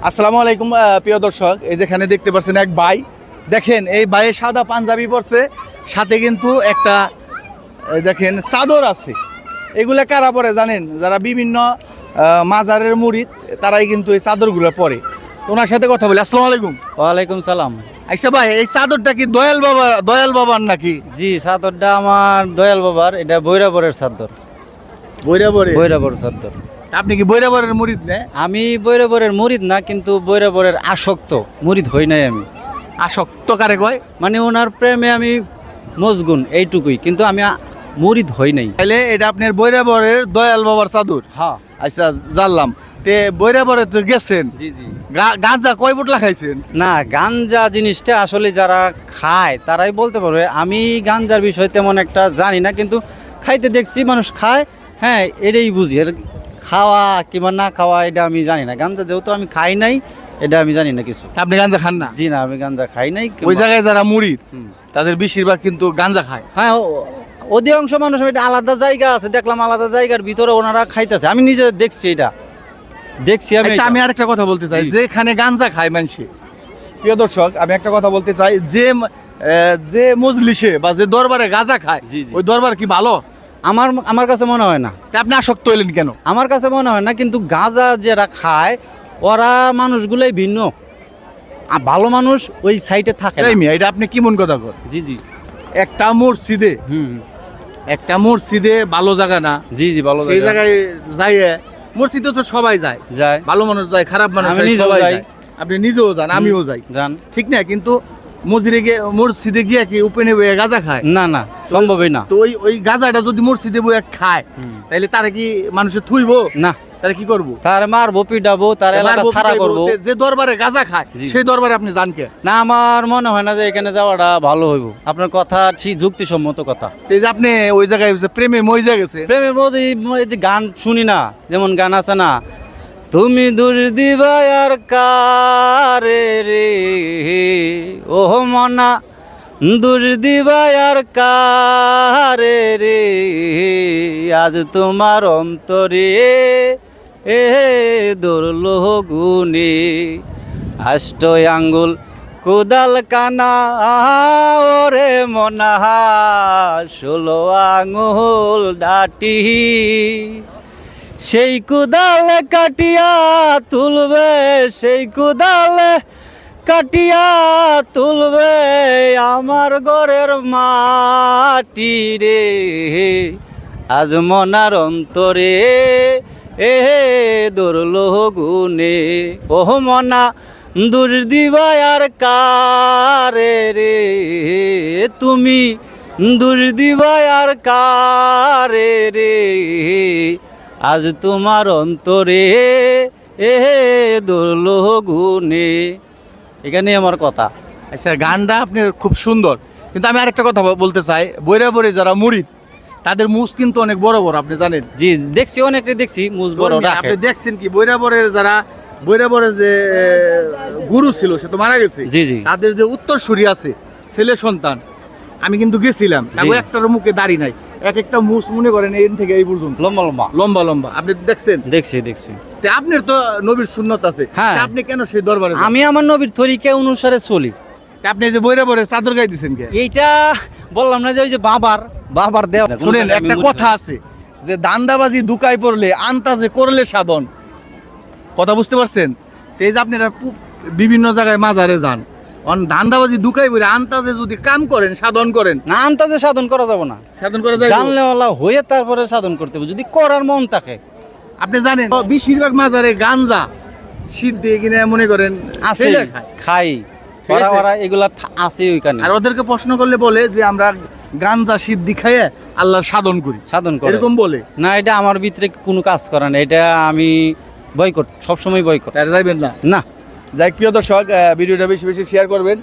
আসসালামু আলাইকুম প্রিয় দর্শক, এই যেখানে দেখতে পাচ্ছেন এক ভাই, দেখেন এই ভাইয়ের সাদা পাঞ্জাবি পরছে, সাথে কিন্তু একটা দেখেন চাদর আছে। এগুলা কারা পরে জানেন? যারা বিভিন্ন মাজারের মুরিদ, তারাই কিন্তু এই চাদরগুলো পরে। তো ওনার সাথে কথা বলি। আসসালামু আলাইকুম। ওয়ালাইকুম সালাম। আচ্ছা ভাই, এই চাদরটা কি দয়াল বাবার নাকি? জি, চাদরটা আমার দয়াল বাবার, এটা বৈরাবরের চাদর। বৈরাবর চাদর। আপনি কি বৈরাবরের মুরিদ না? আমি বৈরাবরের মুরিদ না, কিন্তু বৈরাবরের আসক্ত। মুরিদ হই নাই আমি। আসক্ত কারে কয়? মানে ওনার প্রেমে আমি মজগুন, এইটুকুই, কিন্তু আমি মুরিদ হই নাই। তাহলে এটা আপনার বৈরাবরের দয়াল বাবার চাদর? হ্যাঁ। আচ্ছা, জানলাম। তে বৈরাবরে তো গেছেন, জি জি। গাঁজা কয় বোতলা খাইছেন? না, গাঞ্জা জিনিসটা আসলে যারা খায় তারাই বলতে পারবে। আমি গাঞ্জার বিষয়ে তেমন একটা জানি না, কিন্তু খাইতে দেখছি মানুষ খায়। হ্যাঁ, এটাই বুঝি। এর খাওয়া কিংবা না খাওয়া এটা আমি জানি না। গাঞ্জা যেহেতু আমি খাই নাই, এটা আমি জানি না কিছু। আপনি গাঁজা খান না? জি না, আমি গাঞ্জা খাই নাই। ওই জায়গায় যারা মুরিদ, তাদের বেশিরভাগ কিন্তু গাঁজা খায়। হ্যাঁ, অধিকাংশ মানুষ, এটা আলাদা জায়গা আছে, দেখলাম আলাদা জায়গার ভিতরে ওনারা খাইতেছে। আমি নিজে দেখছি, এটা দেখছি আমি। আচ্ছা, আমি আরেকটা কথা বলতে চাই, যেখানে গাঁজা খায় মানুষে, প্রিয় দর্শক, আমি একটা কথা বলতে চাই, যে মজলিসে বা যে দরবারে গাঁজা খায়, জি, জি। ওই দরবার কি ভালো? আমার কাছে মনে হয় না। তা আপনি আসক্ত হইলেন কেন? আমার কাছে মনে হয় না, কিন্তু গাঁজা যারা খায় ওরা মানুষগুলোই ভিন্ন। ভালো মানুষ ওই সাইডে থাকে না। এই মিয়া, এটা আপনি কি মন কথা কর? জি জি। একটা মসজিদে, হুম। ভালো জায়গা না? জি জি, ভালো সেই জায়গায় যাই, মসজিদে তো সবাই যায়, যায়। ভালো মানুষ যায়, খারাপ মানুষ আমি যায়, নিজেও সবাই যাই। যায়। আপনি নিজেও যান, আমিও যাই, যান। ঠিক না? কিন্তু মসজিদে গিয়ে কি উপেনে বইয়ে গাঁজা খায়? না না, সম্ভবই না। তো ওই গাঁজাটা যদি মসজিদে বইয়ে খায়, তাহলে তারা কি মানুষের থুইব? না। তারা কি করবো? তার মারবো, পিটাবো, তার এলাকা ছাড়া করবো। যে দরবারে গাঁজা খায়, জি। সেই দরবারে আপনি যান কে? না, আমার মনে হয় না যে এখানে যাওয়াটা ভালো হইব। আপনার কথা ঠিক, যুক্তিসম্মত কথা। এই যে আপনি ওই জায়গায় প্রেমে মইজা গেছে, প্রেমে বোঝি, এই যে গান শুনি না, যেমন গান আছে না, তুমি দূর দিবা আর কারে রে, ও মনা দূর দিবা আর কারে রে, আজ তোমার অন্তরে এ দৌড়ল গুনে, আষ্ট আঙ্গুল কোদাল কানা ওরে মনা, 16 আঙ্গুল ডাটি, সেই কুদাল কাটিয়া তুলবে, সেই কুদাল কাটিয়া তুলবে আমার ঘরের মাটি রে, আজ মনার অন্তরে এ দৌড়ল গুনে, ও মনা দূর দিবা আর কারে রে, তুমি দূর দিবা আর কারে রে, আজ তোমার অন্তরে এ দৌড়ল গুনে। এখানে আমার কথা। আচ্ছা, গানটা আপনার খুব সুন্দর, কিন্তু আমি আরেকটা কথা বলতে চাই, বৈরাবরে যারা মুরিদ, তাদের মুজ কিন্তু অনেক বড় বড়, আপনি জানেন? জি, দেখছি, অনেকটা দেখছি মুজ বড় রাখে। আপনি দেখছেন কি বৈরাবরের যে গুরু ছিল, সে তো মারা গেছে। জি জি। তাদের যে উত্তরসূরি আছে, ছেলে সন্তান, আমি কিন্তু গেছিলাম, তারপর একটার মুখে দাড়ি নাই, এক একটা মুস মনে করেন এই থেকে এই পর্যন্ত লম্বা লম্বা লম্বা লম্বা। আপনি দেখছেন? দেখছি। তে আপনার তো নবীর সুন্নত আছে, হ্যাঁ। তে আপনি কেন সেই দরবারে যান? আমি আমার নবীর তরিকা অনুসারে চলি। তে আপনি যে বৈরাবরে চাদর গাই দিচ্ছেন কে? এইটা বললাম না যে ওই যে বাবার দেওয়া। শুনেন, একটা কথা আছে যে দান্দাবাজি দুকাই পড়লে আন্তাজে করলে সাধন। কথা বুঝতে পারছেন? তো এই যে আপনারা বিভিন্ন জায়গায় মাজারে যান, ধান্দাবাজি দুকাই পড়ে আন্তাজে যদি কাম করেন, সাধন করেন। না, আন্তাজে সাধন করা যাব না, সাধন করা যায়? জানলেওয়ালা হয়ে তারপরে সাধন করতে হবে, যদি করার মন থাকে। আপনি জানেন বেশিরভাগ মাজারে গাঞ্জা সিদ্ধি কিনে মনে করেন আছে, ছেলে খায়। খাই, ঠিক আছে? ওরা এগুলা আছে ওইখানে। আর ওদেরকে প্রশ্ন করলে বলে যে আমরা গাঞ্জা সিদ্ধি খাইয়ে আল্লাহর সাধন করি, সাধন করে এরকম বলে। না, এটা আমার ভিতরে কোনো কাজ করে না, এটা আমি বয়কট, সবসময় বয়কট। তারা যাইবেন না। না। যাই, প্রিয় দর্শক, ভিডিওটা বেশি বেশি শেয়ার করবেন।